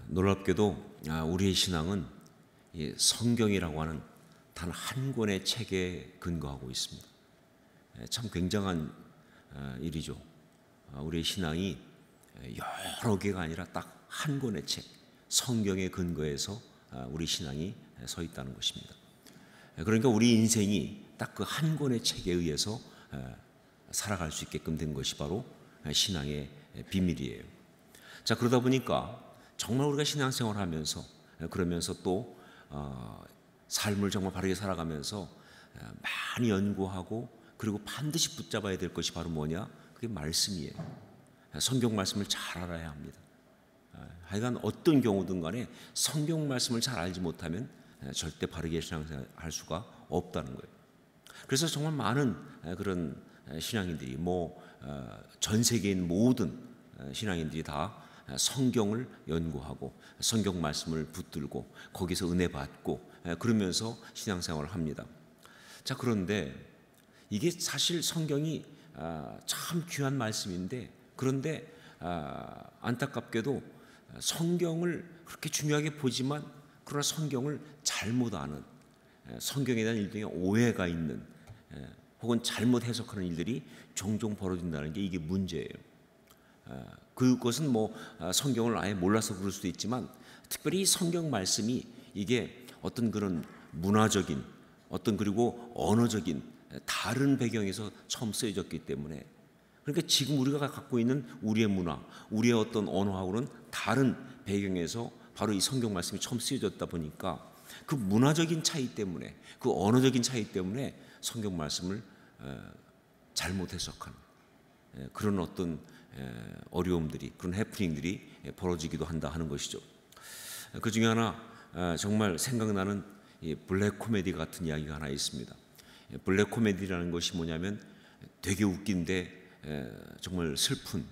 놀랍게도 우리의 신앙은 이 성경이라고 하는 단 한 권의 책에 근거하고 있습니다. 참 굉장한 일이죠. 우리의 신앙이 여러 개가 아니라 딱 한 권의 책, 성경에 근거해서 우리 신앙이 서 있다는 것입니다. 그러니까 우리 인생이 딱 그 한 권의 책에 의해서 살아갈 수 있게끔 된 것이 바로 신앙의 비밀이에요. 자, 그러다 보니까 정말 우리가 신앙생활을 하면서 그러면서 또 삶을 정말 바르게 살아가면서 많이 연구하고 그리고 반드시 붙잡아야 될 것이 바로 뭐냐? 그게 말씀이에요. 성경 말씀을 잘 알아야 합니다. 하여간 어떤 경우든 간에 성경 말씀을 잘 알지 못하면 절대 바르게 신앙생활 할 수가 없다는 거예요. 그래서 정말 많은 그런 신앙인들이 전 세계에 있는 모든 신앙인들이 다 성경을 연구하고 성경 말씀을 붙들고 거기서 은혜 받고 그러면서 신앙생활을 합니다. 자, 그런데 이게 사실 성경이 참 귀한 말씀인데, 그런데 안타깝게도 성경을 그렇게 중요하게 보지만 그러나 성경을 잘못 아는, 성경에 대한 일종의 오해가 있는 혹은 잘못 해석하는 일들이 종종 벌어진다는 게 이게 문제예요. 그것은 성경을 아예 몰라서 그럴 수도 있지만 특별히 성경 말씀이 이게 어떤 그런 문화적인 그리고 언어적인 다른 배경에서 처음 쓰여졌기 때문에, 그러니까 지금 우리가 갖고 있는 우리의 문화, 우리의 어떤 언어하고는 다른 배경에서 바로 이 성경 말씀이 처음 쓰여졌다 보니까 그 문화적인 차이 때문에, 그 언어적인 차이 때문에 성경 말씀을 잘못 해석하는 그런 어떤 어려움들이, 그런 해프닝들이 벌어지기도 한다 하는 것이죠. 그 중에 하나 정말 생각나는 이 블랙 코미디 같은 이야기가 하나 있습니다. 블랙 코미디라는 것이 뭐냐면 되게 웃긴데 정말 슬픈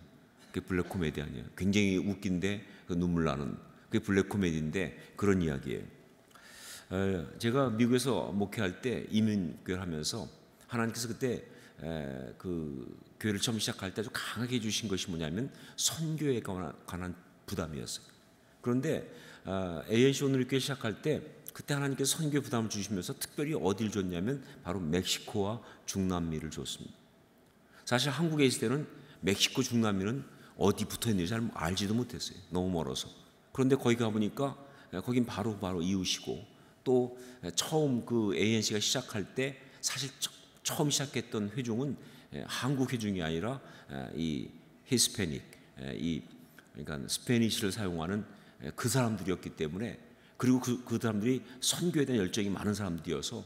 그 블랙 코미디 아니에요. 굉장히 웃긴데 눈물 나는 그게 블랙 코미디인데 그런 이야기예요. 제가 미국에서 목회할 때 이민교회를 하면서 하나님께서 그때 그 교회를 처음 시작할 때 아주 강하게 해주신 것이 뭐냐면 선교에 관한 부담이었어요. 그런데 ANC 오늘교회 시작할 때 그때 하나님께서 선교 부담을 주시면서 특별히 어디를 줬냐면 바로 멕시코와 중남미를 줬습니다. 사실 한국에 있을 때는 멕시코 중남미는 어디 붙어있는지 잘 알지도 못했어요. 너무 멀어서. 그런데 거기 가보니까 거긴 바로 이웃이고, 또 처음 그 ANC가 시작할 때 사실 처음 시작했던 회중은 한국 회중이 아니라 이 히스패닉, 그러니까 스페니시를 사용하는 그 사람들이었기 때문에, 그리고 그 사람들이 선교에 대한 열정이 많은 사람들이어서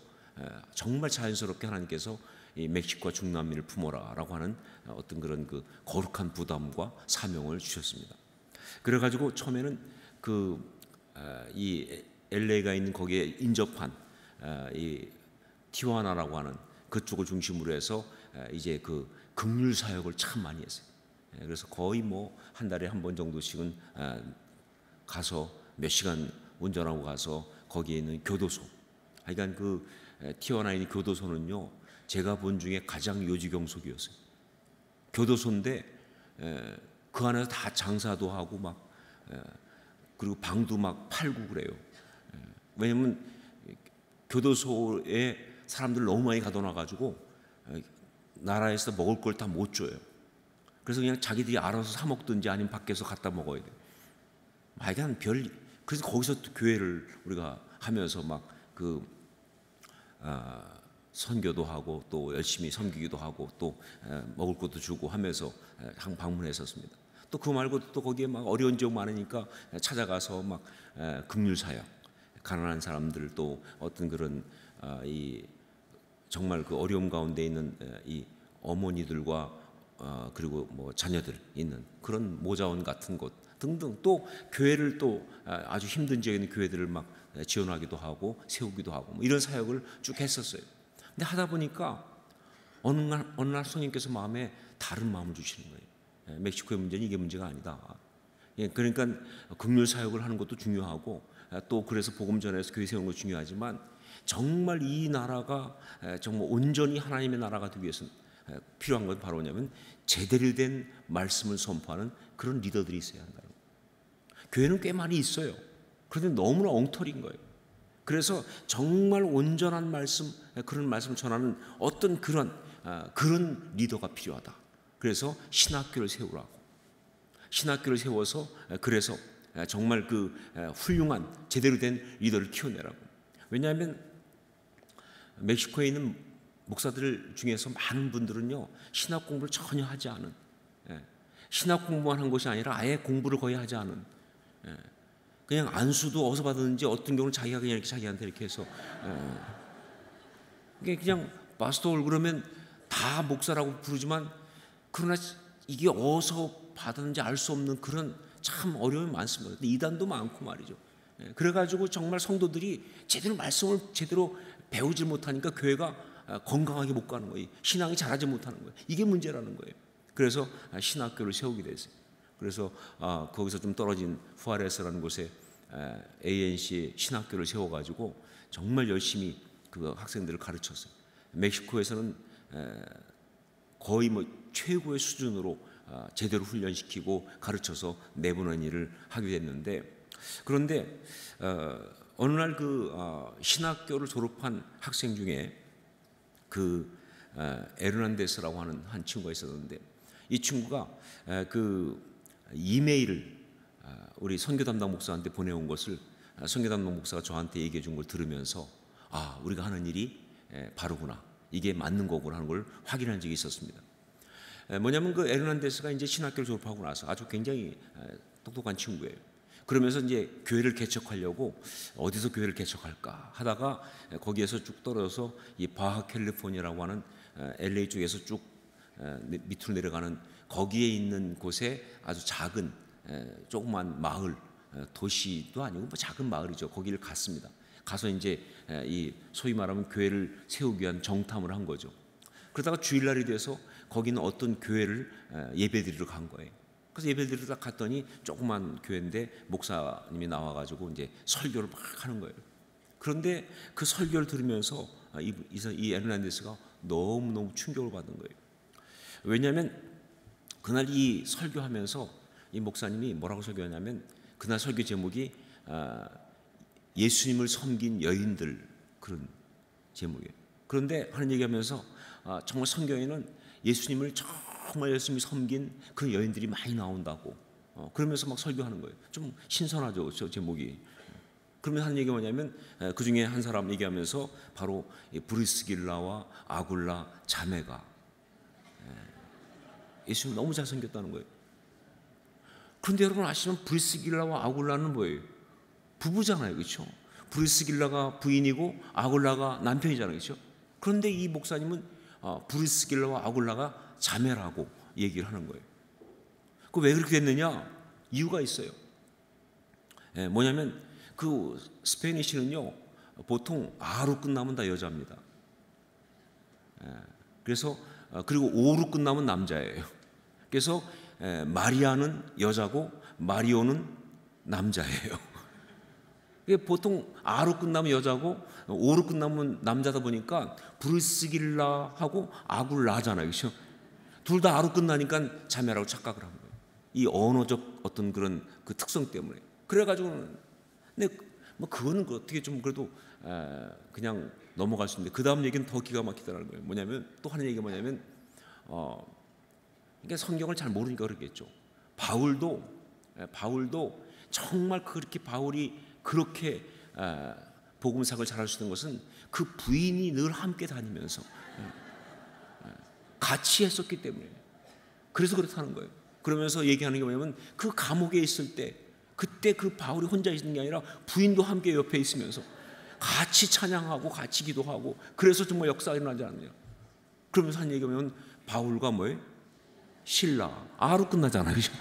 정말 자연스럽게 하나님께서 이 멕시코와 중남미를 품어라라고 하는 어떤 그런 그 거룩한 부담과 사명을 주셨습니다. 그래가지고 처음에는 이 LA가 있는 거기에 인접한 이 티juana라고 하는 그쪽을 중심으로 해서 이제 그 긍휼 사역을 참 많이 했어요. 그래서 거의 한 달에 한 번 정도씩은 가서 몇 시간 운전하고 가서 거기에 있는 교도소, 그러니까 그 티juana에 있는 교도소는요, 제가 본 중에 가장 요지경속이었어요. 교도소인데 그 안에서 다 장사도 하고 그리고 방도 팔고 그래요. 왜냐면 교도소에 사람들 너무 많이 가둬놔가지고 나라에서 먹을 걸 다 못 줘요. 그래서 그냥 자기들이 알아서 사 먹든지 아니면 밖에서 갖다 먹어야 돼요. 그래서 거기서 또 교회를 우리가 하면서 선교도 하고 또 열심히 섬기기도 하고 또 먹을 것도 주고 하면서 방문했었습니다. 또 그 말고 또 거기에 어려운 지역 많으니까 찾아가서 긍휼 사역, 가난한 사람들, 또 어떤 그런 정말 그 어려움 가운데 있는 이 어머니들과 그리고 자녀들 있는 그런 모자원 같은 곳 등등, 또 교회를 또 아주 힘든 지역에 있는 교회들을 지원하기도 하고 세우기도 하고 이런 사역을 쭉 했었어요. 근데 하다 보니까 어느 날 성령께서 마음에 다른 마음을 주시는 거예요. 멕시코의 문제는 이게 문제가 아니다. 그러니까 긍휼 사역을 하는 것도 중요하고 또 그래서 복음 전해서 교회 세우는 것도 중요하지만 정말 이 나라가 정말 온전히 하나님의 나라가 되기 위해서는 필요한 건 바로 뭐냐면 제대로 된 말씀을 선포하는 그런 리더들이 있어야 한다는 거예요. 교회는 꽤 많이 있어요. 그런데 너무나 엉터리인 거예요. 그래서 정말 온전한 말씀, 그런 말씀을 전하는 어떤 그런 리더가 필요하다. 그래서 신학교를 세우라고. 신학교를 세워서 그래서 정말 그 훌륭한 제대로 된 리더를 키워내라고. 왜냐하면 멕시코에 있는 목사들 중에서 많은 분들은요, 신학 공부를 전혀 하지 않은, 신학 공부만 한 것이 아니라 아예 공부를 거의 하지 않은, 그냥 안수도 어디서 받았는지 어떤 경우는 자기가 그냥 이렇게 자기한테 이렇게 해서 그냥 파스토 그러면 다 목사라고 부르지만 그러나 이게 어디서 받았는지 알 수 없는 그런 참 어려움이 많습니다. 근데 이단도 많고 말이죠. 그래가지고 정말 성도들이 제대로 말씀을 제대로 배우지 못하니까 교회가 건강하게 못 가는 거예요. 신앙이 자라지 못하는 거예요. 이게 문제라는 거예요. 그래서 신학교를 세우게 됐어요. 그래서 거기서 좀 떨어진 후아레스라는 곳에 ANC 신학교를 세워가지고 정말 열심히 그 학생들을 가르쳤어요. 멕시코에서는 거의 뭐 최고의 수준으로 제대로 훈련시키고 가르쳐서 내보내는 일을 하게 됐는데, 그런데 어느 날 그 신학교를 졸업한 학생 중에 그 에르난데스라고 하는 한 친구가 있었는데, 이 친구가 그 이메일을 우리 선교 담당 목사한테 보내온 것을 선교 담당 목사가 저한테 얘기해 준 걸 들으면서 우리가 하는 일이 바르구나, 이게 맞는 거구나 하는 걸 확인한 적이 있었습니다. 뭐냐면 그 에르난데스가 이제 신학교를 졸업하고 나서 아주 굉장히 똑똑한 친구예요. 그러면서 이제 교회를 개척하려고 어디서 교회를 개척할까 하다가 거기에서 쭉 떨어져서 이 바하 캘리포니아라고 하는 LA 쪽에서 쭉 밑으로 내려가는 거기에 있는 곳에 아주 작은 조그만 마을, 도시도 아니고 뭐 작은 마을이죠. 거기를 갔습니다. 가서 이제 이 소위 말하면 교회를 세우기 위한 정탐을 한 거죠. 그러다가 주일날이 돼서 거기는 어떤 교회를 예배드리러 간 거예요. 그래서 예배드리러 갔더니 조그만 교회인데 목사님이 나와가지고 이제 설교를 막 하는 거예요. 그런데 그 설교를 들으면서 이 에르난데스가 너무너무 충격을 받은 거예요. 왜냐하면 그날 이 설교하면서 이 목사님이 뭐라고 설교하냐면, 그날 설교 제목이 예수님을 섬긴 여인들, 그런 제목이에요. 그런데 하는 얘기하면서 정말 성경에는 예수님을 정말 열심히 섬긴 그 여인들이 많이 나온다고 그러면서 막 설교하는 거예요. 좀 신선하죠, 저 제목이. 그러면 하는 얘기가 뭐냐면 그 중에 한 사람 얘기하면서 바로 브리스길라와 아굴라 자매가 예수님 너무 잘생겼다는 거예요. 그런데 여러분 아시면 브리스길라와 아굴라는 뭐예요? 부부잖아요, 그렇죠? 브리스길라가 부인이고 아굴라가 남편이잖아요, 그렇죠? 그런데 이 목사님은 브리스길라와 아굴라가 자매라고 얘기를 하는 거예요. 그 왜 그렇게 됐느냐? 이유가 있어요. 뭐냐면 그 스페니쉬는요 보통 아로 끝나면 다 여자입니다. 그래서 그리고 오로 끝나면 남자예요. 그래서 마리아는 여자고 마리오는 남자예요. 보통 아로 끝나면 여자고 오로 끝나면 남자다 보니까 브리스길라하고 아굴라잖아요, 그렇죠? 둘 다 아로 끝나니까 자매라고 착각을 한 거예요. 이 언어적 어떤 그런 그 특성 때문에. 그래가지고 근데 뭐 그거는 어떻게 좀 그래도 그냥 넘어갈 수 있는데, 그 다음 얘기는 더 기가 막히다는 거예요. 뭐냐면 또 하는 얘기가 뭐냐면 그러니까 성경을 잘 모르니까 그러겠죠. 바울도 정말 그렇게 바울이 그렇게 복음사역을 잘할 수 있는 것은 그 부인이 늘 함께 다니면서 같이 했었기 때문에, 그래서 그렇다는 거예요. 그러면서 얘기하는 게 뭐냐면 그 감옥에 있을 때 그때 그 바울이 혼자 있는 게 아니라 부인도 함께 옆에 있으면서 같이 찬양하고 같이 기도하고, 그래서 정말 역사가 일어나지 않느냐. 그러면서 한 얘기가 뭐냐면 바울과 뭐예요? 신라, 아로 끝나잖아요, 그죠?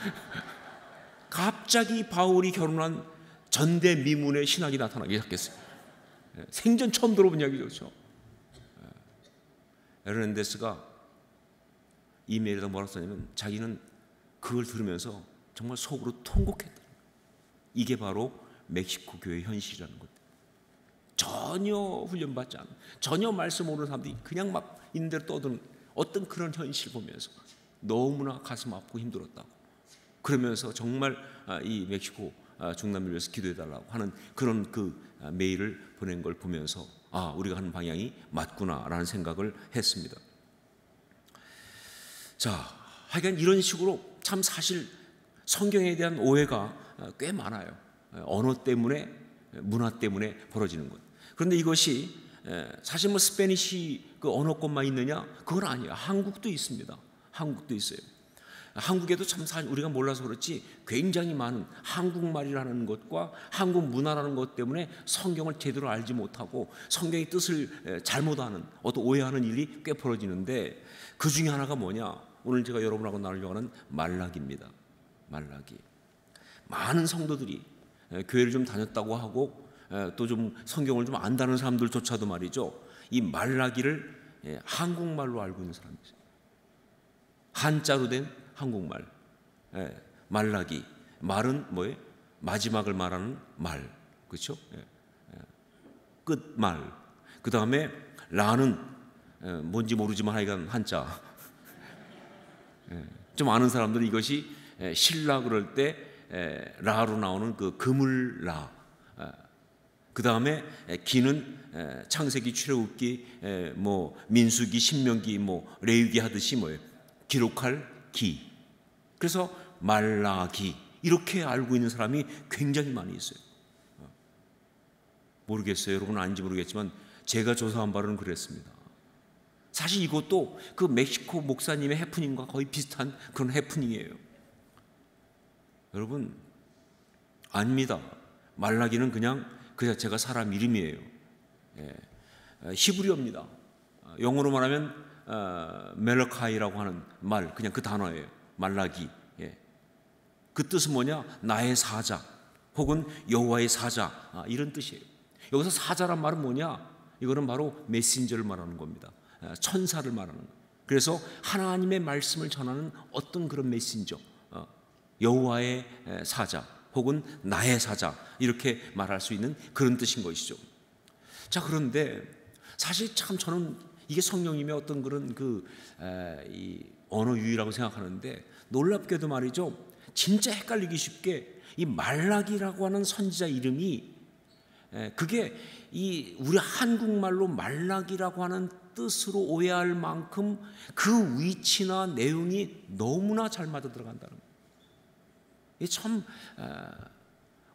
갑자기 바울이 결혼한 전대미문의 신학이 나타나기 시작했어요. 생전 처음 들어본 이야기죠, 그렇죠? 에르난데스가 이메일에다 뭐라고 썼냐면 자기는 그걸 들으면서 정말 속으로 통곡했다. 이게 바로 멕시코 교회의 현실이라는 것. 전혀 훈련받지 않은, 전혀 말씀 모르는 사람들이 그냥 막 있는 대로 떠드는 어떤 그런 현실 보면서 너무나 가슴 아프고 힘들었다고. 그러면서 정말 이 멕시코 중남미를 위해서 기도해달라고 하는 그런 그 메일을 보낸 걸 보면서 우리가 하는 방향이 맞구나라는 생각을 했습니다. 자, 하여간 이런 식으로 참 사실 성경에 대한 오해가 꽤 많아요. 언어 때문에, 문화 때문에 벌어지는 것. 그런데 이것이 사실 뭐 스페니시 그 언어권만 있느냐? 그건 아니에요. 한국도 있습니다. 한국도 있어요. 한국에도 참 사실 우리가 몰라서 그렇지 굉장히 많은 한국말이라는 것과 한국 문화라는 것 때문에 성경을 제대로 알지 못하고 성경의 뜻을 잘못 아는, 어떤 오해하는 일이 꽤 벌어지는데, 그 중에 하나가 뭐냐? 오늘 제가 여러분하고 나누려고 하는 말라기입니다. 말라기. 많은 성도들이 교회를 좀 다녔다고 하고 또 좀 성경을 좀 안다는 사람들조차도 말이죠, 이 말라기를 한국말로 알고 있는 사람이 있어요. 한자로 된 한국말. 말라기. 말은 뭐예요? 마지막을 말하는 말. 그렇죠? 끝말. 그 다음에 라는 뭔지 모르지만 하여간 한자. 좀 아는 사람들은 이것이 신라 그럴 때 라로 나오는 그 그물라. 그 다음에 기는 창세기, 출애굽기, 뭐 민수기, 신명기, 뭐 레위기 하듯이 뭐예요? 기록할 기. 그래서 말라기 이렇게 알고 있는 사람이 굉장히 많이 있어요. 모르겠어요. 여러분은 아닌지 모르겠지만 제가 조사한 바로는 그랬습니다. 사실 이것도 그 멕시코 목사님의 해프닝과 거의 비슷한 그런 해프닝이에요. 여러분, 아닙니다. 말라기는 그냥 그 자체가 사람 이름이에요. 히브리어입니다. 영어로 말하면 멜라카이라고 하는 말, 그냥 그 단어예요. 말라기. 그 뜻은 뭐냐? 나의 사자 혹은 여호와의 사자, 이런 뜻이에요. 여기서 사자란 말은 뭐냐? 이거는 바로 메신저를 말하는 겁니다. 천사를 말하는 거예요. 그래서 하나님의 말씀을 전하는 어떤 그런 메신저, 여호와의 사자 혹은 나의 사자, 이렇게 말할 수 있는 그런 뜻인 것이죠. 자, 그런데 사실 참 저는 이게 성령님의 어떤 그런 이 언어 유희라고 생각하는데, 놀랍게도 말이죠, 진짜 헷갈리기 쉽게 이 말라기라고 하는 선지자 이름이 그게 이 우리 한국말로 말라기라고 하는 뜻으로 오해할 만큼 그 위치나 내용이 너무나 잘 맞아 들어간다는 거예요. 이게 참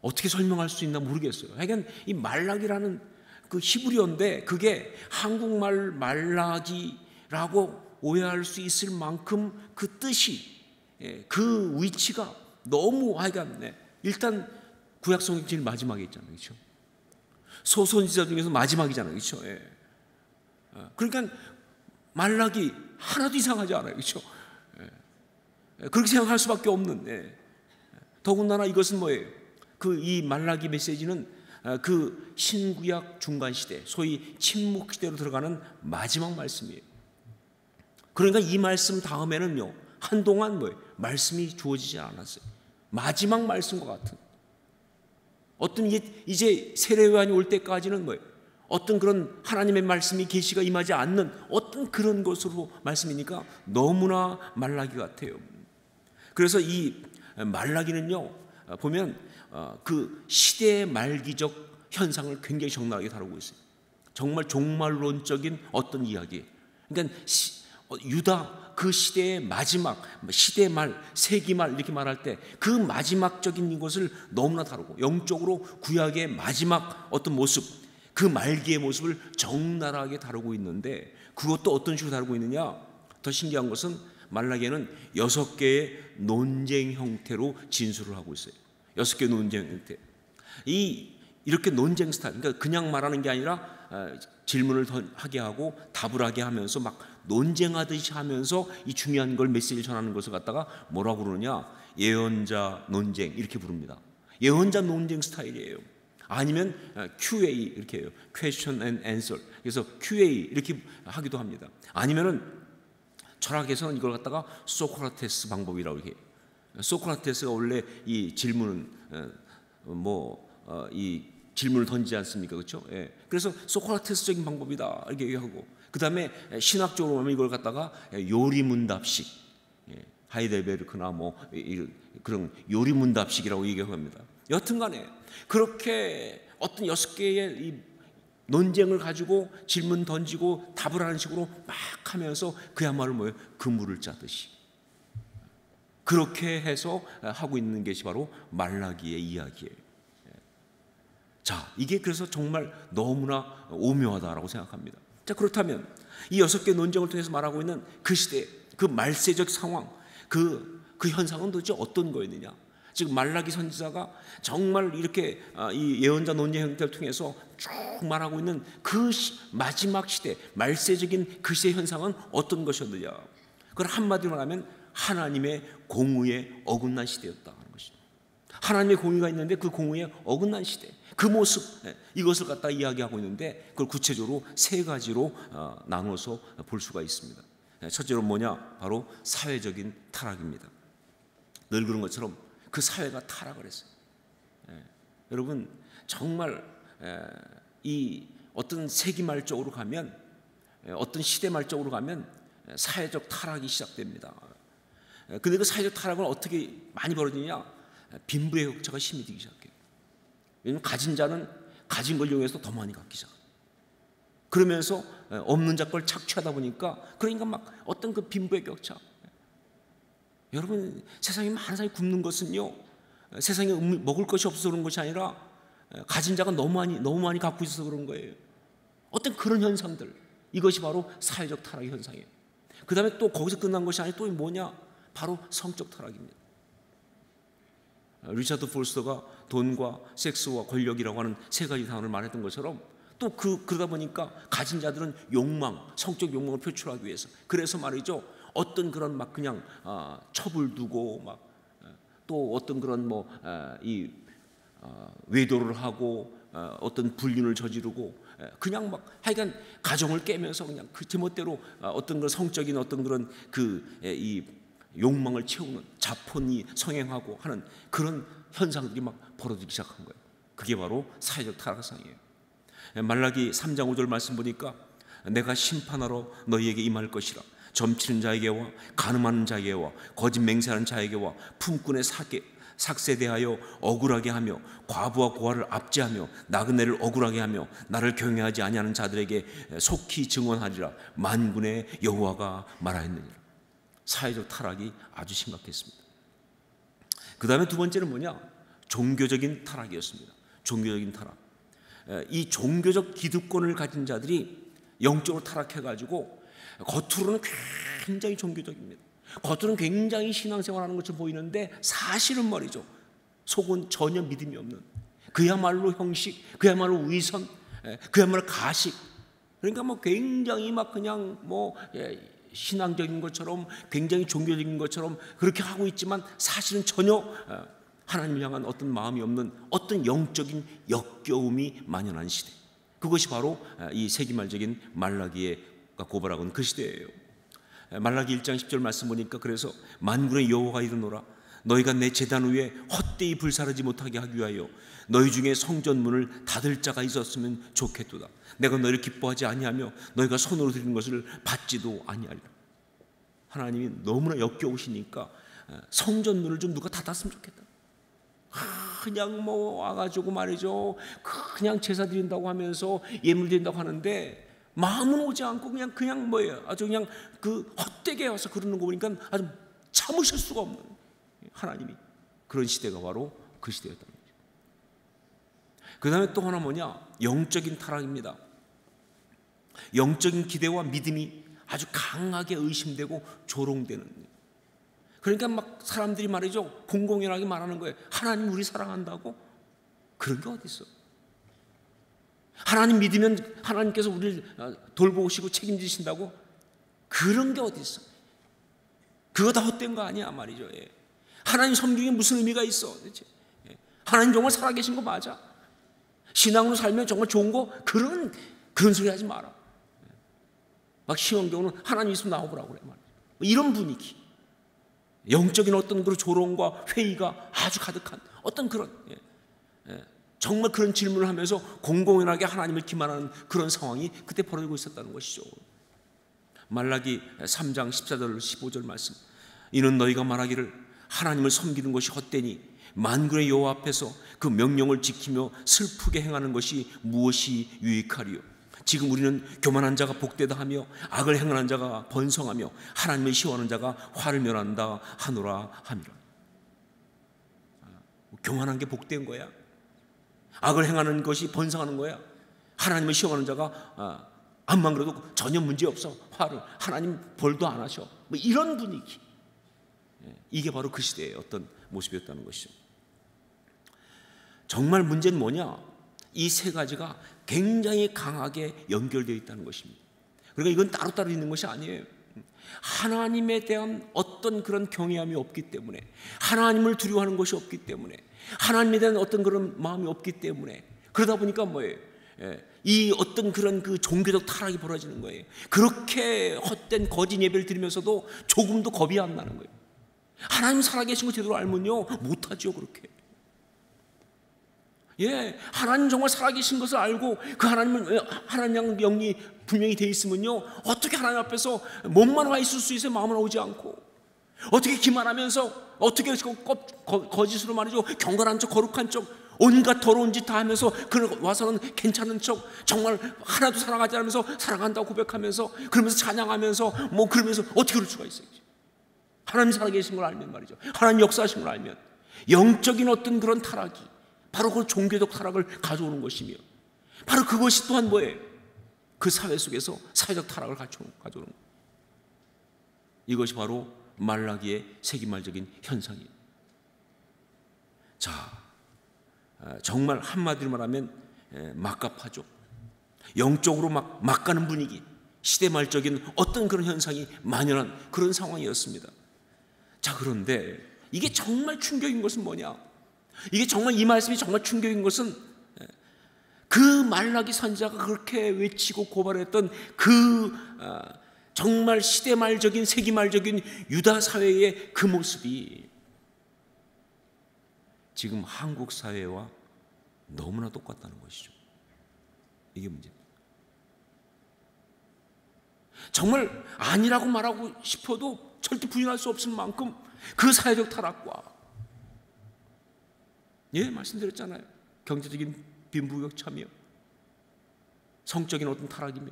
어떻게 설명할 수 있나 모르겠어요. 하여간 이 말라기라는 그 히브리어인데 그게 한국말 말라기라고 오해할 수 있을 만큼 그 뜻이, 그 위치가 너무 하여간 일단 구약성경 제일 마지막에 있잖아요. 그렇죠? 소선지자 중에서 마지막이잖아요. 그렇죠? 그러니까 말라기 하나도 이상하지 않아요. 그렇죠? 그렇게 생각할 수밖에 없는. 더군다나 이것은 뭐예요? 이 말라기 메시지는 그 신구약 중간 시대, 소위 침묵 시대로 들어가는 마지막 말씀이에요. 그러니까 이 말씀 다음에는요, 한동안 뭐예요? 말씀이 주어지지 않았어요. 마지막 말씀과 같은. 어떤 이제 세례요한이 올 때까지는 뭐예요? 어떤 그런 하나님의 말씀이 계시가 임하지 않는 어떤 그런 것으로 말씀이니까 너무나 말라기 같아요. 그래서 이 말라기는요, 보면 그 시대의 말기적 현상을 굉장히 적나라하게 다루고 있어요. 정말 종말론적인 어떤 이야기. 그러니까 유다 그 시대의 마지막, 시대 말, 세기 말 이렇게 말할 때 그 마지막적인 것을 너무나 다루고, 영적으로 구약의 마지막 어떤 모습, 그 말기의 모습을 적나라하게 다루고 있는데, 그것도 어떤 식으로 다루고 있느냐? 더 신기한 것은 말라기에는 6개의 논쟁 형태로 진술을 하고 있어요. 6개의 논쟁 형태. 이렇게 논쟁 스타일, 그러니까 그냥 말하는 게 아니라 질문을 하게 하고 답을 하게 하면서 막 논쟁하듯이 하면서 이 중요한 걸 메시지를 전하는 것을 갖다가 뭐라고 그러느냐? 예언자 논쟁 이렇게 부릅니다. 예언자 논쟁 스타일이에요. 아니면 QA 이렇게 해요. Question and Answer. 그래서 QA 이렇게 하기도 합니다. 아니면은 철학에서는 이걸 갖다가 소크라테스 방법이라고 이렇게. 소크라테스가 원래 이 질문은 이 질문을 던지지 않습니까? 그렇죠? 그래서 소크라테스적인 방법이다 이렇게 얘기하고, 그 다음에 신학적으로 보면 이걸 갖다가 요리문답식 하이델베르크나 뭐 그런 요리 문답식이라고 얘기합니다. 여튼간에 그렇게 어떤 6개의 이 논쟁을 가지고 질문 던지고 답을 하는 식으로 막 하면서 그야말로 뭐예요? 그물을 짜듯이 그렇게 해서 하고 있는 것이 바로 말라기의 이야기예요. 자, 이게 그래서 정말 너무나 오묘하다라고 생각합니다. 자, 그렇다면 이 6개 논쟁을 통해서 말하고 있는 그 시대, 그 말세적 상황, 그 현상은 도대체 어떤 거였느냐? 지금 말라기 선지자가 정말 이렇게 이 예언자 논쟁 형태를 통해서 쭉 말하고 있는 그 마지막 시대, 말세적인 그 시대 현상은 어떤 것이었느냐? 그걸 한마디로 말하면 하나님의 공의에 어긋난 시대였다 하는 것입니다. 하나님의 공의가 있는데 그 공의에 어긋난 시대, 그 모습, 이것을 갖다 이야기하고 있는데 그걸 구체적으로 3가지로 나눠서 볼 수가 있습니다. 첫째로 뭐냐? 바로 사회적인 타락입니다. 늘 그런 것처럼 그 사회가 타락을 했어요. 여러분 정말 이 어떤 세기 말적으로 가면, 어떤 시대 말적으로 가면 사회적 타락이 시작됩니다. 근데 그 사회적 타락은 어떻게 많이 벌어지냐? 빈부의 격차가 심히 되기 시작해요. 왜냐하면 가진 자는 가진 걸 이용해서 더 많이 갖기 시작해요. 그러면서 없는 자 걸 착취하다 보니까 그러니까 막 어떤 그 빈부의 격차. 여러분 세상에 많은 사람이 굶는 것은요, 세상에 먹을 것이 없어서 그런 것이 아니라 가진 자가 너무 많이 갖고 있어서 그런 거예요. 어떤 그런 현상들, 이것이 바로 사회적 타락의 현상이에요. 그 다음에 또 거기서 끝난 것이 아니라 또 뭐냐? 바로 성적 타락입니다. 리차드 폴스터가 돈과 섹스와 권력이라고 하는 3가지 상황을 말했던 것처럼 또 그러다 보니까 가진 자들은 욕망, 성적 욕망을 표출하기 위해서, 그래서 말이죠, 어떤 그런 막 그냥 첩을 두고 막 또 어떤 그런 외도를 하고 어떤 불륜을 저지르고 그냥 막 하여간 가정을 깨면서 그냥 그 제멋대로 어떤 그런 성적인 어떤 그런 이 욕망을 채우는, 자본이 성행하고 하는 그런 현상들이 막 벌어지기 시작한 거예요. 그게 바로 사회적 타락상이에요. 말라기 3장 5절 말씀 보니까 내가 심판하러 너희에게 임할 것이라. 점치는 자에게와 간음하는 자에게와 거짓 맹세하는 자에게와 품꾼의 삭세에 대하여 억울하게 하며 과부와 고아를 압제하며 나그네를 억울하게 하며 나를 경외하지 아니하는 자들에게 속히 증언하리라. 만군의 여호와가 말하였느니라. 사회적 타락이 아주 심각했습니다. 그 다음에 2번째는 뭐냐? 종교적인 타락이었습니다. 종교적인 타락. 이 종교적 기득권을 가진 자들이 영적으로 타락해가지고 겉으로는 굉장히 종교적입니다. 겉으로는 굉장히 신앙생활하는 것처럼 보이는데 사실은 말이죠, 속은 전혀 믿음이 없는, 그야말로 형식, 그야말로 위선, 그야말로 가식. 그러니까 뭐 굉장히 막 그냥 신앙적인 것처럼, 굉장히 종교적인 것처럼 그렇게 하고 있지만 사실은 전혀 하나님을 향한 어떤 마음이 없는 어떤 영적인 역겨움이 만연한 시대. 그것이 바로 이 세기말적인 말라기가 고발하고 있는 그 시대예요. 말라기 1장 10절 말씀 보니까 그래서 만군의 여호와가 이르노라. 너희가 내 제단 위에 헛되이 불사르지 못하게 하기 위하여 너희 중에 성전문을 닫을 자가 있었으면 좋겠도다. 내가 너희를 기뻐하지 아니하며 너희가 손으로 드리는 것을 받지도 아니하리라. 하나님이 너무나 역겨우시니까 성전문을 좀 누가 닫았으면 좋겠다. 그냥 와가지고 말이죠, 그냥 제사 드린다고 하면서 예물 드린다고 하는데 마음은 오지 않고 그냥 뭐예요? 아주 그냥 그 헛되게 와서 그러는 거 보니까 아주 참으실 수가 없는, 하나님이 그런 시대가 바로 그 시대였다는 거죠. 그 다음에 또 하나 뭐냐? 영적인 타락입니다. 영적인 기대와 믿음이 아주 강하게 의심되고 조롱되는. 그러니까 막 사람들이 말이죠, 공공연하게 말하는 거예요. 하나님 우리 사랑한다고? 그런 게 어디 있어? 하나님 믿으면 하나님께서 우리를 돌보시고 책임지신다고? 그런 게 어디 있어? 그거 다 헛된 거 아니야 말이죠. 하나님 섬기는 게 무슨 의미가 있어? 대체? 하나님 정말 살아계신 거 맞아? 신앙으로 살면 정말 좋은 거? 그런 소리 하지 마라. 막 신앙경우는 하나님 있으면 나오라고 그래 말이야. 이런 분위기, 영적인 어떤 그런 조롱과 회의가 아주 가득한 어떤 그런 정말 그런 질문을 하면서 공공연하게 하나님을 기만하는 그런 상황이 그때 벌어지고 있었다는 것이죠. 말라기 3장 14절 15절 말씀, 이는 너희가 말하기를 하나님을 섬기는 것이 헛되니 만군의 여호와 앞에서 그 명령을 지키며 슬프게 행하는 것이 무엇이 유익하리요. 지금 우리는 교만한 자가 복되다 하며 악을 행하는 자가 번성하며 하나님을 시험하는 자가 화를 면한다 하노라 함이라. 교만한 게 복된 거야? 악을 행하는 것이 번성하는 거야? 하나님을 시험하는 자가 암만 그래도 전혀 문제 없어. 화를 하나님 벌도 안 하셔. 뭐 이런 분위기. 이게 바로 그 시대의 어떤 모습이었다는 것이죠. 정말 문제는 뭐냐? 이 세 가지가 굉장히 강하게 연결되어 있다는 것입니다. 그러니까 이건 따로따로 있는 것이 아니에요. 하나님에 대한 어떤 그런 경외함이 없기 때문에, 하나님을 두려워하는 것이 없기 때문에, 하나님에 대한 어떤 그런 마음이 없기 때문에, 그러다 보니까 뭐예요? 이 어떤 그런 그 종교적 타락이 벌어지는 거예요. 그렇게 헛된 거짓 예배를 드리면서도 조금도 겁이 안 나는 거예요. 하나님 살아계신 거 제대로 알면요 못하죠. 그렇게 하나님 정말 살아계신 것을 알고 그 하나님 영이 분명히 돼 있으면요 어떻게 하나님 앞에서 몸만 와 있을 수 있어요? 마음은 오지 않고 어떻게 기만하면서 어떻게 거짓으로 말이죠 경건한 척 거룩한 척 온갖 더러운 짓 다 하면서 와서는 괜찮은 척 정말 하나도 사랑하지 않으면서 사랑한다고 고백하면서 그러면서 찬양하면서 뭐 그러면서 어떻게 그럴 수가 있어요? 하나님 살아계신 걸 알면 말이죠. 하나님 역사하신 걸 알면 영적인 어떤 그런 타락이 바로 그 종교적 타락을 가져오는 것이며 바로 그것이 또한 뭐예요? 그 사회 속에서 사회적 타락을 가져오는 거예요. 이것이 바로 말라기의 세기말적인 현상이에요. 자, 정말 한마디로 말하면 막갑하죠. 영적으로 막 가는 분위기, 시대말적인 어떤 그런 현상이 만연한 그런 상황이었습니다. 자, 그런데 이게 정말 충격인 것은 뭐냐? 이게 정말 이 말씀이 정말 충격인 것은 그 말라기 선지자가 그렇게 외치고 고발했던 그 정말 시대말적인 세기말적인 유다 사회의 그 모습이 지금 한국 사회와 너무나 똑같다는 것이죠. 이게 문제입니다. 정말 아니라고 말하고 싶어도 절대 부인할 수 없을 만큼 그 사회적 타락과 말씀드렸잖아요. 경제적인 빈부격차며 성적인 어떤 타락이며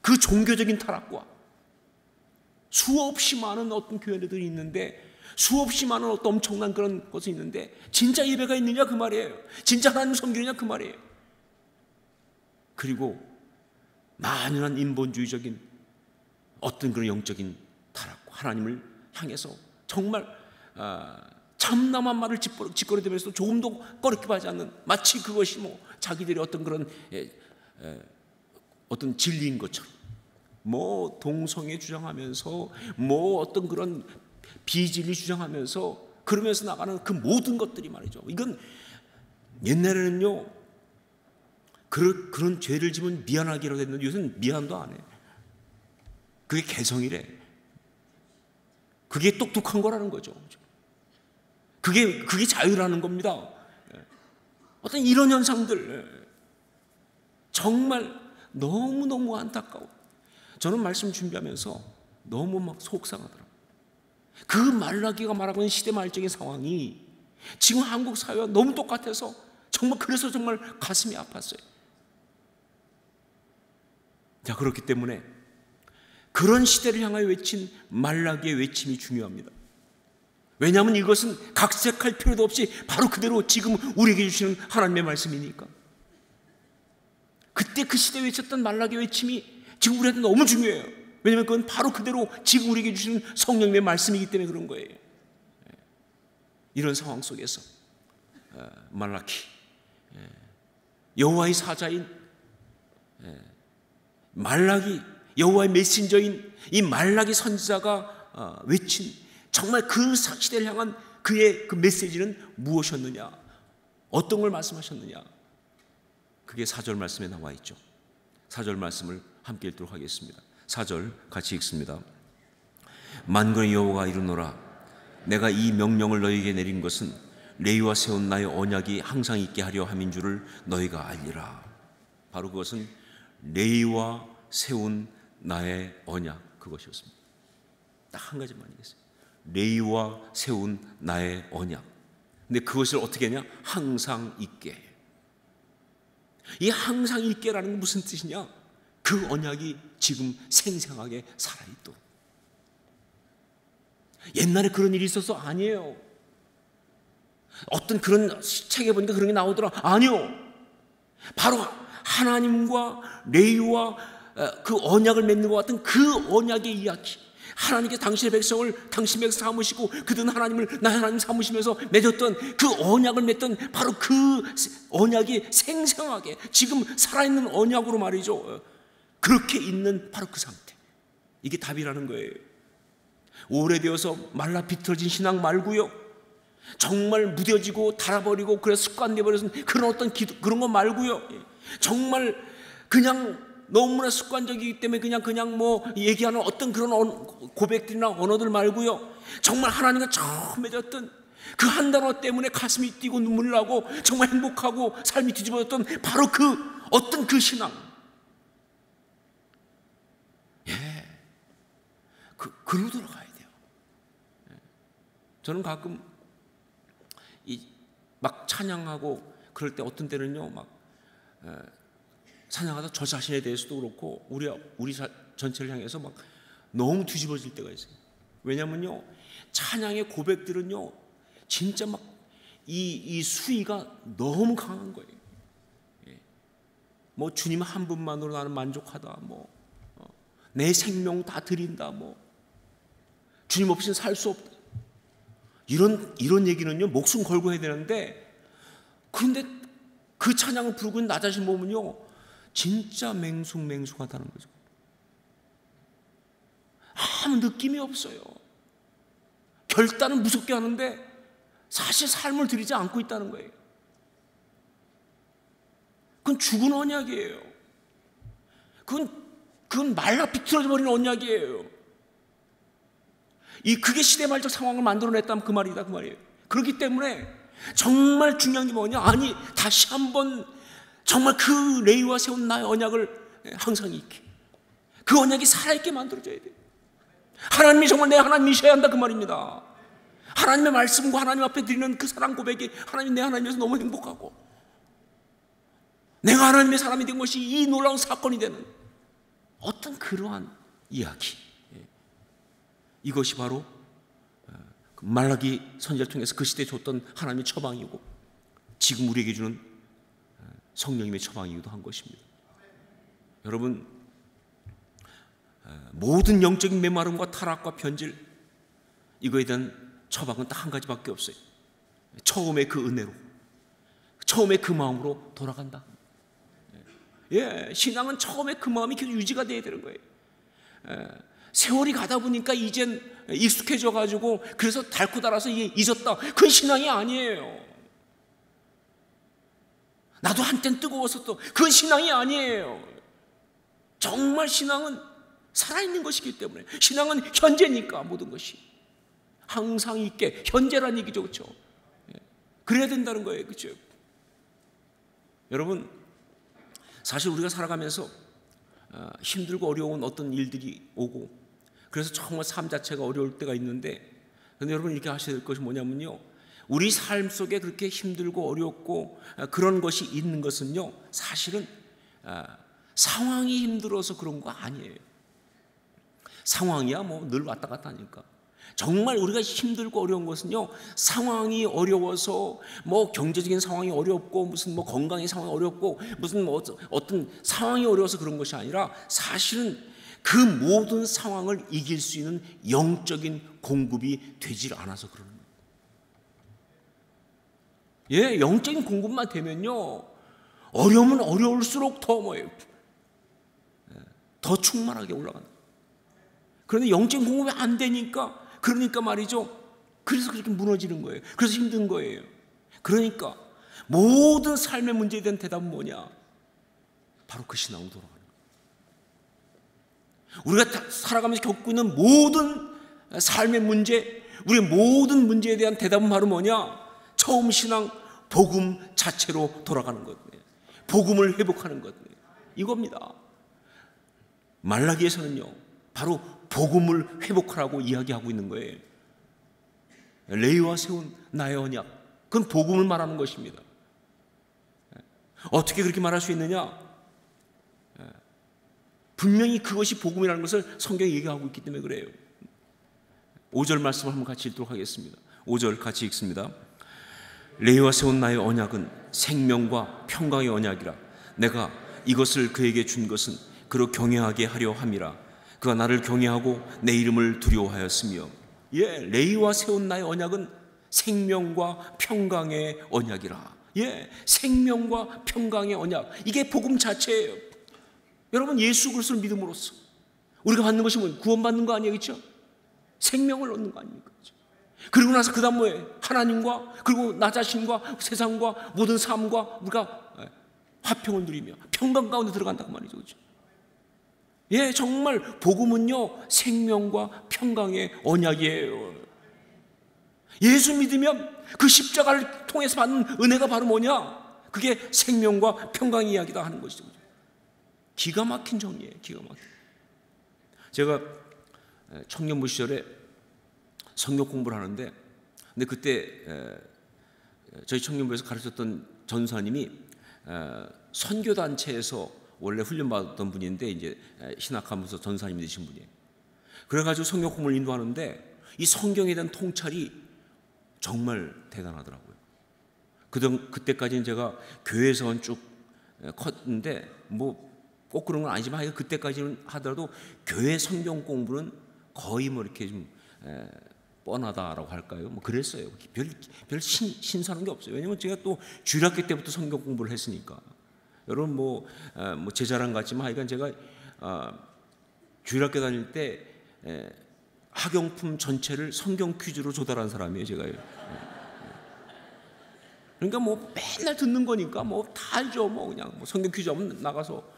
그 종교적인 타락과 수없이 많은 어떤 교회들이 있는데 수없이 많은 어떤 엄청난 그런 것이 있는데 진짜 예배가 있느냐 그 말이에요. 진짜 하나님 섬기느냐 그 말이에요. 그리고 만연한 인본주의적인 어떤 그런 영적인 타락과 하나님을 향해서 정말 참남한 말을 짓거리면서도 조금도 꺼리게 하지 않는 마치 그것이 뭐 자기들의 어떤 그런 어떤 진리인 것처럼 뭐 동성애 주장하면서 뭐 어떤 그런 비진리 주장하면서 그러면서 나가는 그 모든 것들이 말이죠. 이건 옛날에는요 그런 죄를 지면 미안하기로 했는데 요새는 미안도 안 해. 그게 개성이래. 그게 똑똑한 거라는 거죠. 그게 자유라는 겁니다. 어떤 이런 현상들 정말 너무너무 안타까워. 저는 말씀 준비하면서 너무 막 속상하더라고요. 그 말라기가 말하고 있는 시대말적인 상황이 지금 한국 사회와 너무 똑같아서 정말 그래서 정말 가슴이 아팠어요. 자, 그렇기 때문에 그런 시대를 향하여 외친 말라기의 외침이 중요합니다. 왜냐하면 이것은 각색할 필요도 없이 바로 그대로 지금 우리에게 주시는 하나님의 말씀이니까. 그때 그 시대에 외쳤던 말라기의 외침이 지금 우리한테 너무 중요해요. 왜냐하면 그건 바로 그대로 지금 우리에게 주시는 성령의 말씀이기 때문에 그런 거예요. 이런 상황 속에서 말라기 여호와의 사자인 말라기 여호와의 메신저인 이 말라기 선지자가 외친 정말 그 시대를 향한 그의 그 메시지는 무엇이었느냐? 어떤 걸 말씀하셨느냐? 그게 4절 말씀에 나와 있죠. 4절 말씀을 함께 읽도록 하겠습니다. 4절 같이 읽습니다. 만군의 여호와가 이르노라 내가 이 명령을 너희에게 내린 것은 레위와 세운 나의 언약이 항상 있게 하려 함인 줄을 너희가 알리라. 바로 그것은 레위와 세운 나의 언약 그것이었습니다. 딱 한 가지만 얘기했어요. 레위와 세운 나의 언약. 근데 그것을 어떻게 하냐? 항상 있게. 이 항상 있게라는 건 무슨 뜻이냐? 그 언약이 지금 생생하게 살아있도록. 옛날에 그런 일이 있었어? 아니에요. 어떤 그런 책에 보니까 그런 게 나오더라? 아니요. 바로 하나님과 레위와 그 언약을 맺는 것 같은 그 언약의 이야기. 하나님께 당신의 백성을 당신 백성 삼으시고 그들은 하나님을 나의 하나님 삼으시면서 맺었던 그 언약을 맺던 바로 그 언약이 생생하게 지금 살아있는 언약으로 말이죠. 그렇게 있는 바로 그 상태. 이게 답이라는 거예요. 오래되어서 말라 비틀어진 신앙 말고요. 정말 무뎌지고 닳아버리고 그래서 습관되어버려서 그런 어떤 그런 거 말고요. 정말 그냥 너무나 습관적이기 때문에 그냥 뭐 얘기하는 어떤 그런 고백들이나 언어들 말고요. 정말 하나님과 처음 맺었던 그 한 단어 때문에 가슴이 뛰고 눈물 나고 정말 행복하고 삶이 뒤집어졌던 바로 그 어떤 그 신앙. 그로 돌아가야 돼요. 저는 가끔 막 찬양하고 그럴 때 어떤 때는요, 막 찬양하다 저 자신에 대해서도 그렇고 우리 전체를 향해서 막 너무 뒤집어질 때가 있어요. 왜냐면요, 찬양의 고백들은요, 진짜 막 이 수위가 너무 강한 거예요. 뭐 주님 한 분만으로 나는 만족하다, 뭐 내 생명 다 드린다, 뭐 주님 없이는 살 수 없다. 이런 얘기는요, 목숨 걸고 해야 되는데, 그런데 그 찬양을 부르고 있는 나 자신 보면요, 진짜 맹숭맹숭하다는 거죠. 아무 느낌이 없어요. 결단은 무섭게 하는데 사실 삶을 들이지 않고 있다는 거예요. 그건 죽은 언약이에요. 그건 말라 비틀어져 버린 언약이에요. 그게 시대 말적 상황을 만들어냈다면 그 말이다, 그 말이에요. 그렇기 때문에 정말 중요한 게 뭐냐? 아니, 다시 한번 정말 그 레위와 세운 나의 언약을 항상 있게, 그 언약이 살아있게 만들어져야 돼요. 하나님이 정말 내 하나님이셔야 한다, 그 말입니다. 하나님의 말씀과 하나님 앞에 드리는 그 사랑 고백이 하나님 내 하나님에서 너무 행복하고, 내가 하나님의 사람이 된 것이 이 놀라운 사건이 되는 어떤 그러한 이야기. 이것이 바로 말라기 선지자를 통해서 그 시대에 줬던 하나님의 처방이고 지금 우리에게 주는 성령님의 처방이기도 한 것입니다. 여러분, 모든 영적인 메마름과 타락과 변질, 이거에 대한 처방은 딱 한 가지밖에 없어요. 처음에 그 은혜로, 처음에 그 마음으로 돌아간다. 신앙은 처음에 그 마음이 계속 유지가 돼야 되는 거예요. 세월이 가다 보니까 이젠 익숙해져 가지고 그래서 닳고 닳아서 잊었다. 그건 신앙이 아니에요. 나도 한땐 뜨거워서 또 그건 신앙이 아니에요. 정말 신앙은 살아있는 것이기 때문에, 신앙은 현재니까 모든 것이 항상 있게, 현재란 얘기죠, 그렇죠? 그래야 된다는 거예요, 그렇죠? 여러분, 사실 우리가 살아가면서 힘들고 어려운 어떤 일들이 오고, 그래서 정말 삶 자체가 어려울 때가 있는데, 근데 여러분 이렇게 하셔야 될 것이 뭐냐면요, 우리 삶 속에 그렇게 힘들고 어렵고 그런 것이 있는 것은요, 사실은 상황이 힘들어서 그런 거 아니에요. 상황이야 뭐 늘 왔다 갔다 하니까. 정말 우리가 힘들고 어려운 것은요, 상황이 어려워서 뭐 경제적인 상황이 어렵고 무슨 뭐 건강의 상황이 어렵고 무슨 뭐 어떤 상황이 어려워서 그런 것이 아니라, 사실은 그 모든 상황을 이길 수 있는 영적인 공급이 되질 않아서 그러는 거예요. 영적인 공급만 되면요, 어려우면 어려울수록 더 뭐예요? 더 충만하게 올라간다. 그런데 영적인 공급이 안 되니까, 그러니까 말이죠, 그래서 그렇게 무너지는 거예요. 그래서 힘든 거예요. 그러니까 모든 삶의 문제에 대한 대답은 뭐냐? 바로 그 신앙으로 돌아가는 거예요. 우리가 살아가면서 겪고 있는 모든 삶의 문제, 우리의 모든 문제에 대한 대답은 바로 뭐냐? 처음 신앙, 복음 자체로 돌아가는 것, 복음을 회복하는 것, 이겁니다. 말라기에서는요, 바로 복음을 회복하라고 이야기하고 있는 거예요. 레위와 세운 나의 언약, 그건 복음을 말하는 것입니다. 어떻게 그렇게 말할 수 있느냐? 분명히 그것이 복음이라는 것을 성경이 얘기하고 있기 때문에 그래요. 5절 말씀을 한번 같이 읽도록 하겠습니다. 5절 같이 읽습니다. 레위와 세운 나의 언약은 생명과 평강의 언약이라. 내가 이것을 그에게 준 것은 그로 경외하게 하려 함이라. 그가 나를 경외하고 내 이름을 두려워하였으며. 예, 레위와 세운 나의 언약은 생명과 평강의 언약이라. 예, 생명과 평강의 언약, 이게 복음 자체예요. 여러분, 예수 그리스도를 믿음으로써 우리가 받는 것이 뭐 구원받는 거 아니에요, 그렇죠? 생명을 얻는 거 아닙니까? 그리고 나서 그 다음 뭐예요? 하나님과 그리고 나 자신과 세상과 모든 삶과 우리가 화평을 누리며 평강 가운데 들어간다고 말이죠, 그렇죠? 예, 정말 복음은요 생명과 평강의 언약이에요. 예수 믿으면 그 십자가를 통해서 받는 은혜가 바로 뭐냐? 그게 생명과 평강의 이야기다 하는 것이죠. 기가 막힌 정리예요. 기가 막힌. 제가 청년부 시절에 성경 공부를 하는데, 근데 그때 저희 청년부에서 가르쳤던 전사님이 선교단체에서 원래 훈련받았던 분인데 이제 신학하면서 전사님이 되신 분이에요. 그래가지고 성경 공부를 인도하는데 이 성경에 대한 통찰이 정말 대단하더라고요. 그때까지는 제가 교회에서는 쭉 컸는데 뭐 꼭 그런 건 아니지만 그때까지는 하더라도 교회 성경 공부는 거의 뭐 이렇게 좀 뻔하다라고 할까요? 뭐 그랬어요. 별 신선한 게 없어요. 왜냐면 제가 또 주일학교 때부터 성경 공부를 했으니까. 여러분 뭐 제 자랑 같지만 하여간 제가 주일학교 다닐 때 학용품 전체를 성경 퀴즈로 조달한 사람이에요, 제가요. 그러니까 뭐 맨날 듣는 거니까 뭐 다 알죠. 뭐 그냥 뭐 성경 퀴즈 한번 나가서.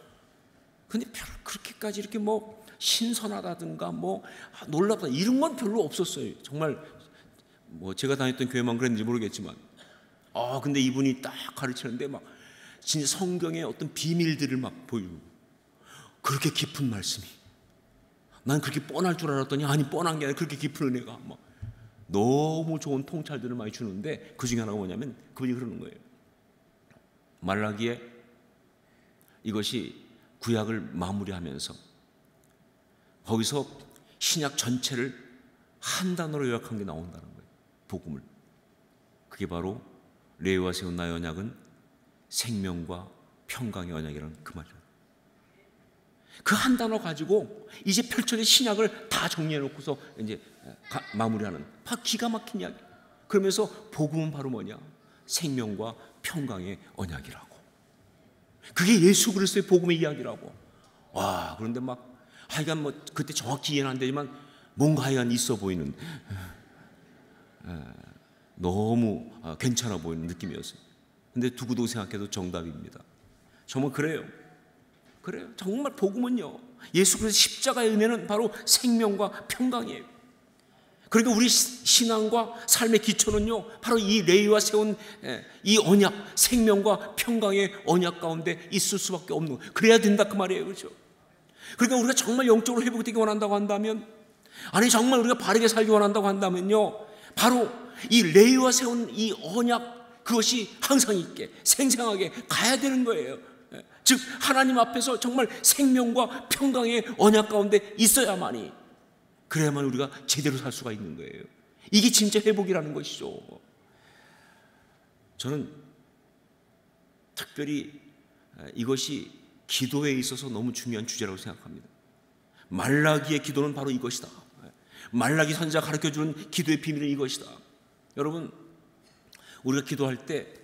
근데 그렇게까지 이렇게 뭐 신선하다든가 뭐 놀랍다 이런 건 별로 없었어요. 정말 뭐 제가 다녔던 교회만 그랬는지 모르겠지만, 근데 이분이 딱 가르치는데 막 진짜 성경의 어떤 비밀들을 막 보이고, 그렇게 깊은 말씀이, 난 그렇게 뻔할 줄 알았더니 아니 뻔한 게 아니라 그렇게 깊은 은혜가 막 너무 좋은 통찰들을 많이 주는데, 그 중에 하나가 뭐냐면 그분이 그러는 거예요. 말라기에 이것이 구약을 마무리하면서 거기서 신약 전체를 한 단어로 요약한 게 나온다는 거예요. 복음을. 그게 바로 레위와 세운 나의 언약은 생명과 평강의 언약이라는 그 말이에요. 그 한 단어 가지고 이제 펼쳐진 신약을 다 정리해 놓고서 이제 마무리하는 기가 막힌 이야기. 그러면서 복음은 바로 뭐냐? 생명과 평강의 언약이라고. 그게 예수 그리스도의 복음의 이야기라고. 와, 그런데 막 하여간 뭐 그때 정확히 이해는 안 되지만 뭔가 하여간 있어 보이는, 너무 괜찮아 보이는 느낌이었어요. 근데 두고두고 생각해도 정답입니다. 정말 그래요. 정말 복음은요, 예수 그리스도 십자가의 은혜는 바로 생명과 평강이에요. 그러니까 우리 신앙과 삶의 기초는요 바로 이 레위와 세운 이 언약, 생명과 평강의 언약 가운데 있을 수밖에 없는, 그래야 된다 그 말이에요. 그렇죠? 그러니까 우리가 정말 영적으로 회복되기 원한다고 한다면, 아니 정말 우리가 바르게 살기 원한다고 한다면요, 바로 이 레위와 세운 이 언약, 그것이 항상 있게 생생하게 가야 되는 거예요. 즉 하나님 앞에서 정말 생명과 평강의 언약 가운데 있어야만이, 그래야만 우리가 제대로 살 수가 있는 거예요. 이게 진짜 회복이라는 것이죠. 저는 특별히 이것이 기도에 있어서 너무 중요한 주제라고 생각합니다. 말라기의 기도는 바로 이것이다. 말라기 선지자가 가르쳐주는 기도의 비밀은 이것이다. 여러분, 우리가 기도할 때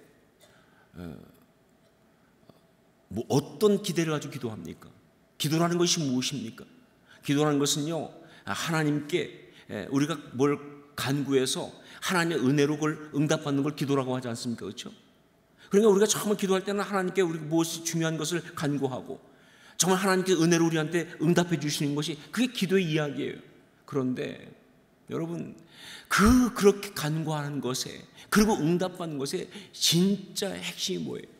뭐 어떤 기대를 가지고 기도합니까? 기도라는 것이 무엇입니까? 기도라는 것은요, 하나님께 우리가 뭘 간구해서 하나님의 은혜로 그걸 응답받는 걸 기도라고 하지 않습니까? 그렇죠? 그러니까 우리가 정말 기도할 때는 하나님께 우리가 무엇이 중요한 것을 간구하고 정말 하나님께 은혜로 우리한테 응답해 주시는 것이 그게 기도의 이야기예요. 그런데 여러분, 그렇게 간구하는 것에, 그리고 응답받는 것에 진짜 핵심이 뭐예요?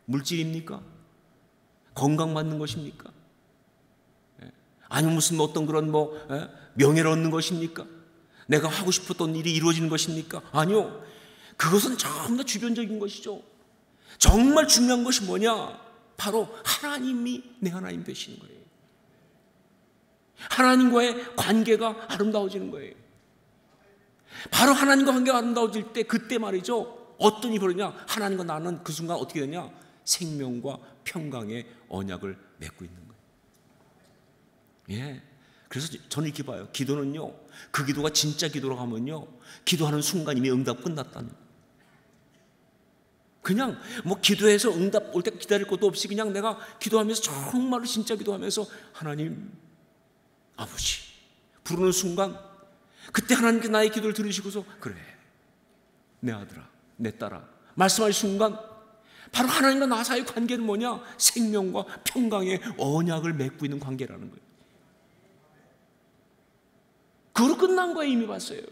물질입니까? 건강받는 것입니까? 아니면 무슨 어떤 그런 명예를 얻는 것입니까? 내가 하고 싶었던 일이 이루어지는 것입니까? 아니요. 그것은 전부 다 주변적인 것이죠. 정말 중요한 것이 뭐냐? 바로 하나님이 내 하나님 되시는 거예요. 하나님과의 관계가 아름다워지는 거예요. 바로 하나님과 관계가 아름다워질 때, 그때 말이죠, 어떤 일이 벌어지냐? 하나님과 나는 그 순간 어떻게 되냐? 생명과 평강의 언약을 맺고 있는 거예요. 예. 그래서 저는 이렇게 봐요. 기도는요, 그 기도가 진짜 기도로 가면요, 기도하는 순간 이미 응답 끝났다는 거예요. 그냥 기도해서 응답 올 때 기다릴 것도 없이 그냥 내가 기도하면서 정말로 진짜 기도하면서 하나님 아버지 부르는 순간, 그때 하나님께 나의 기도를 들으시고서 그래 내 아들아 내 딸아 말씀하신 순간, 바로 하나님과 나 사이의 관계는 뭐냐? 생명과 평강의 언약을 맺고 있는 관계라는 거예요. 그걸로 끝난 거예요. 이미 봤어요.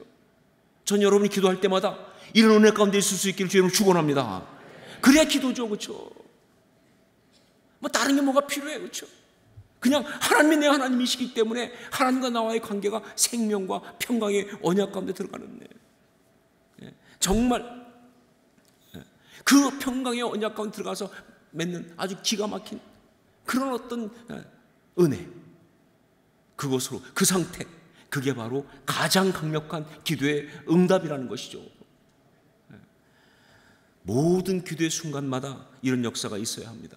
전 여러분이 기도할 때마다 이런 은혜 가운데 있을 수 있기를 주님을 축원합니다. 그래야 기도죠. 그렇죠? 다른 게 뭐가 필요해. 그렇죠? 그냥 하나님이 내 하나님이시기 때문에 하나님과 나와의 관계가 생명과 평강의 언약 가운데 들어가는 거예요. 정말 그 평강의 언약 가운데 들어가서 맺는 아주 기가 막힌 그런 어떤 은혜, 그것으로 그 상태, 그게 바로 가장 강력한 기도의 응답이라는 것이죠. 모든 기도의 순간마다 이런 역사가 있어야 합니다.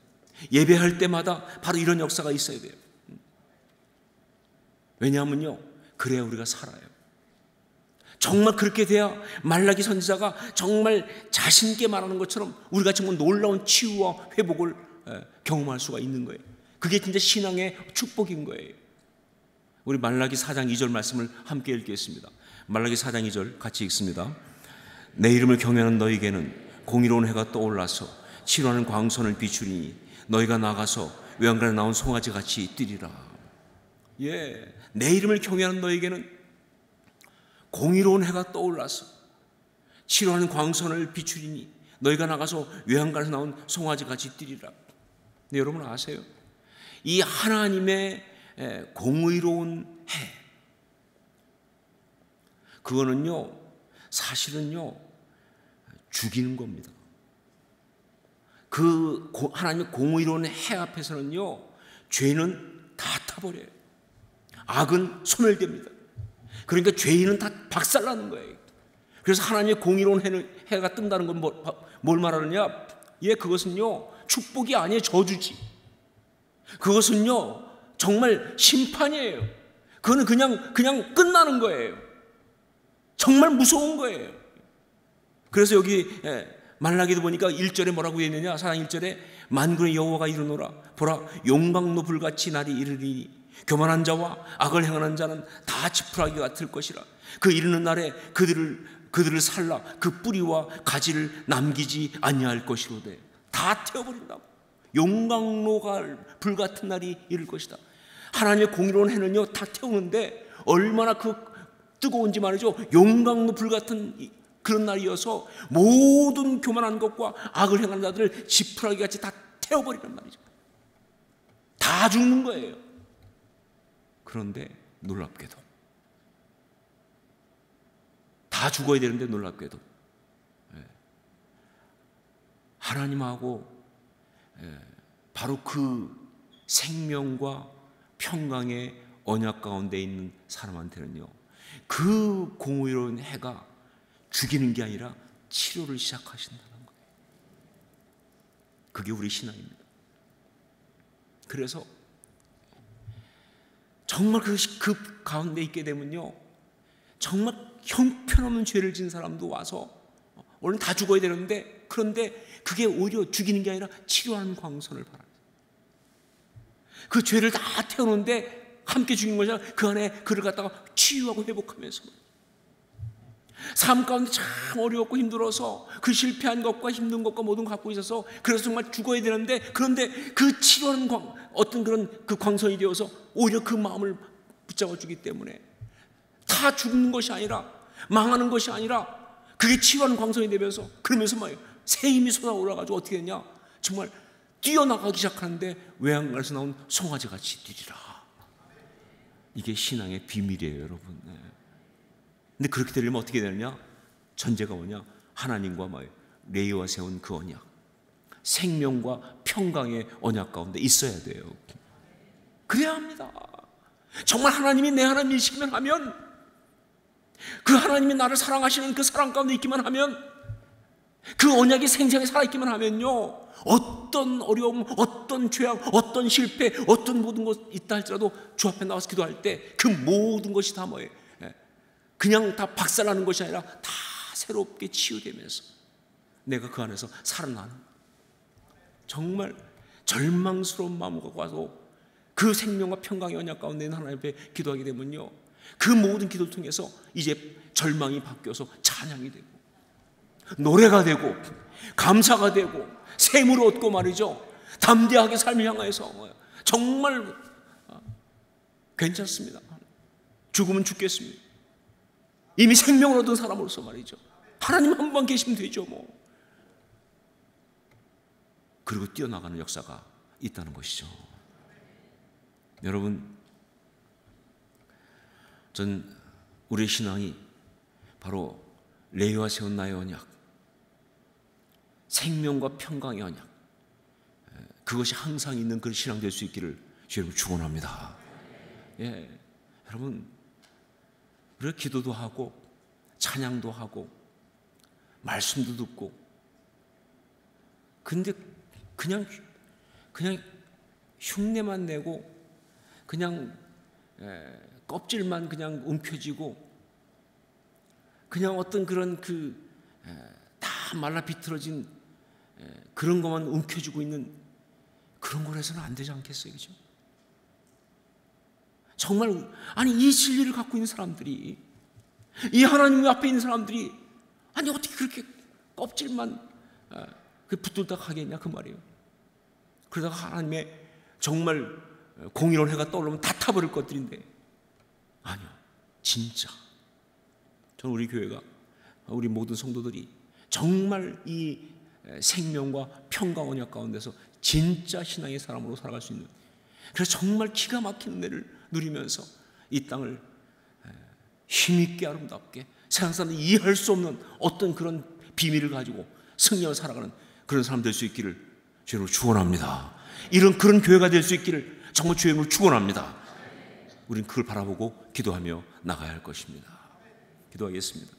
예배할 때마다 바로 이런 역사가 있어야 돼요. 왜냐하면요, 그래야 우리가 살아요. 정말 그렇게 돼야 말라기 선지자가 정말 자신 있게 말하는 것처럼 우리가 정말 놀라운 치유와 회복을 경험할 수가 있는 거예요. 그게 진짜 신앙의 축복인 거예요. 우리 말라기 4장 2절 말씀을 함께 읽겠습니다. 말라기 4장 2절 같이 읽습니다. 내 이름을 경외하는 너에게는 공의로운 해가 떠올라서 치료하는 광선을 비추리니 너희가 나가서 외양간에 나온 송아지같이 뛰리라. 예, 내 이름을 경외하는 너에게는 공의로운 해가 떠올라서 치료하는 광선을 비추리니 너희가 나가서 외양간에서 나온 송아지같이 뛰리라. 네, 여러분 아세요? 이 하나님의 공의로운 해, 그거는요 사실은요 죽이는 겁니다. 그 하나님의 공의로운 해 앞에서는요 죄는 다 타버려요. 악은 소멸됩니다. 그러니까 죄인은 다 박살나는 거예요. 그래서 하나님의 공의로운 해가 뜬다는 건 뭘 말하느냐? 예, 그것은요 축복이 아니에요. 저주지. 그것은요 정말 심판이에요. 그거는 그냥 끝나는 거예요. 정말 무서운 거예요. 그래서 여기 말라기도 보니까 1절에 뭐라고 되어 있느냐? 4장 1절에 만군의 여호와가 이르노라. 보라, 용광로 불같이 날이 이르리니 교만한 자와 악을 행하는 자는 다 지푸라기 같을 것이라. 그 이르는 날에 그들을 살라 그 뿌리와 가지를 남기지 아니할 것이로되. 다 태워버린다고. 용광로가 불같은 날이 이를 것이다. 하나님의 공의로운 해는요 다 태우는데 얼마나 그 뜨거운지 말이죠. 용광로 불같은 그런 날이어서 모든 교만한 것과 악을 행하는 자들을 지푸라기 같이 다 태워버리는 말이죠. 다 죽는 거예요. 그런데 놀랍게도 다 죽어야 되는데 놀랍게도 하나님하고 바로 그 생명과 평강의 언약 가운데 있는 사람한테는요 그 공의로운 해가 죽이는 게 아니라 치료를 시작하신다는 거예요. 그게 우리 신앙입니다. 그래서 정말 그 가운데 있게 되면요 정말 형편없는 죄를 지은 사람도 와서 오늘 다 죽어야 되는데, 그런데 그게 오히려 죽이는 게 아니라 치료하는 광선을 바랍니다. 그 죄를 다 태우는데 함께 죽인 것이 아니라 그 안에 그를 갖다가 치유하고 회복하면서 삶 가운데 참 어려웠고 힘들어서 그 실패한 것과 힘든 것과 모든 걸 갖고 있어서 그래서 정말 죽어야 되는데, 그런데 그 치료하는 어떤 그런 그 광선이 되어서 오히려 그 마음을 붙잡아 주기 때문에 다 죽는 것이 아니라 망하는 것이 아니라 그게 치유하는 광선이 되면서, 그러면서 막 새 힘이 솟아올라가지고 어떻게 됐냐, 정말 뛰어나가기 시작하는데 외양간에서 나온 송아지같이 뛰리라. 이게 신앙의 비밀이에요, 여러분. 근데 그렇게 되려면 어떻게 되느냐? 전제가 뭐냐? 하나님과 레위와 세운 그 언약, 생명과 평강의 언약 가운데 있어야 돼요. 그래야 합니다. 정말 하나님이 내 하나님이시기만 하면, 그 하나님이 나를 사랑하시는 그 사랑 가운데 있기만 하면, 그 언약이 생생하게 살아있기만 하면요, 어떤 어려움, 어떤 죄악, 어떤 실패, 어떤 모든 것 있다 할지라도 주 앞에 나와서 기도할 때 그 모든 것이 다 뭐예요? 그냥 다 박살나는 것이 아니라 다 새롭게 치유되면서 내가 그 안에서 살아나는, 정말 절망스러운 마음과 와서 그 생명과 평강의 언약 가운데 있는 하나님 앞에 기도하게 되면요, 그 모든 기도를 통해서 이제 절망이 바뀌어서 찬양이 되고 노래가 되고 감사가 되고 샘을 얻고 말이죠, 담대하게 삶을 향하여서 정말 괜찮습니다. 죽으면 죽겠습니다. 이미 생명을 얻은 사람으로서 말이죠, 하나님 한 번 계시면 되죠 뭐. 그리고 뛰어나가는 역사가 있다는 것이죠. 여러분, 전 우리의 신앙이 바로 레위와 세운 나의 언약, 생명과 평강의 언약, 그것이 항상 있는 그런 신앙 될 수 있기를 여러분 축원합니다. 여러분, 우리가 기도도 하고 찬양도 하고 말씀도 듣고, 근데 그냥 흉내만 내고 그냥 껍질만 그냥 움켜쥐고 그냥 어떤 그런 다 말라 비틀어진 그런 것만 움켜쥐고 있는 그런 걸 해서는 안 되지 않겠어요? 그죠? 정말, 아니, 이 진리를 갖고 있는 사람들이, 이 하나님 앞에 있는 사람들이, 아니, 어떻게 그렇게 껍질만 붙들다 가겠냐, 그 말이에요. 그러다가 하나님의 정말 공의로운 해가 떠오르면 다 타버릴 것들인데, 아니요, 진짜 저는 우리 교회가, 우리 모든 성도들이 정말 이 생명과 평강 언약 가운데서 진짜 신앙의 사람으로 살아갈 수 있는, 그래서 정말 기가 막히는 은혜를 누리면서 이 땅을 힘있게 아름답게 세상 사람들이 이해할 수 없는 어떤 그런 비밀을 가지고 승리하며 살아가는 그런 사람 될 수 있기를 주님으로 축원합니다. 이런 그런 교회가 될 수 있기를 정말 주님으로 축원합니다. 우리는 그걸 바라보고 기도하며 나가야 할 것입니다. 기도하겠습니다.